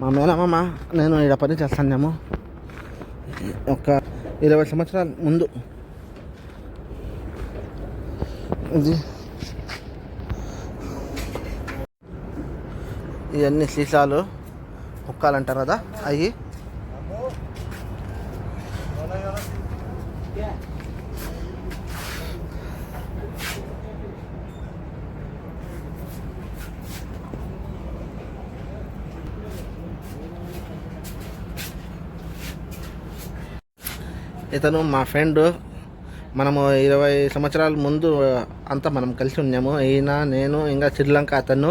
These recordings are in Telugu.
మా మేనమామ నేను ఇక్కడ పని చేస్తాము ఒక 20 సంవత్సరాల ముందు. ఇది ఇవన్నీ సీసాలు హుక్కాలు అంటారు కదా అవి. ఇతను మా ఫ్రెండ్. మనము 20 సంవత్సరాల ముందు అంతా మనం కలిసి ఉన్నాము. ఈయన, నేను, ఇంకా శ్రీలంక అతను,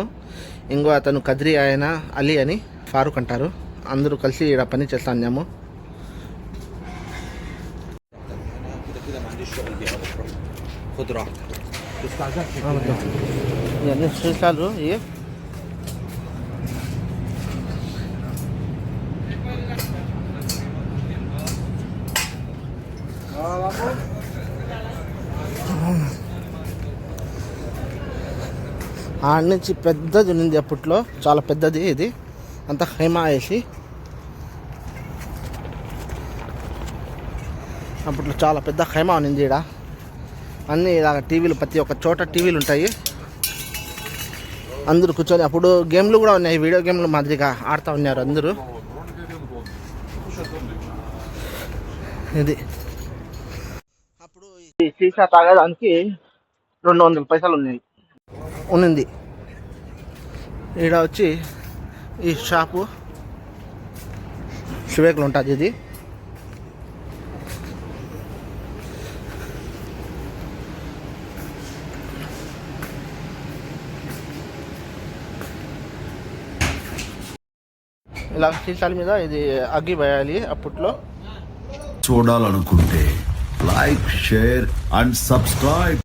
ఇంకో అతను కద్రి, ఆయన అలీ అని, ఫారూక్ అంటారు. అందరూ కలిసి ఇక్కడ పని చేస్తా ఉన్నాము. ఇవన్నీ సీసాలు. ఆడ నుంచి పెద్దది ఉన్నింది అప్పట్లో, చాలా పెద్దది. ఇది అంతా హైమా వేసి అప్పట్లో చాలా పెద్ద హైమా ఉన్నింది. ఈడ అన్నీ ఇలాగ టీవీలు, ప్రతి ఒక్క చోట టీవీలు ఉంటాయి. అందరూ కూర్చొని, అప్పుడు గేమ్లు కూడా ఉన్నాయి, వీడియో గేమ్లు మాదిరిగా ఆడుతూ ఉన్నారు అందరూ. ఇది అప్పుడు ఈ సీసా తాగడానికి 200 పైసలు ఉన్నింది. ఈడ వచ్చి ఈ షాపు శివేకులు ఉంటుంది. ఇది ఇలా సీసాల మీద ఇది అగ్గి వేయాలి. అప్పట్లో చూడాలనుకుంటే లైక్, షేర్ అండ్ సబ్స్క్రైబ్.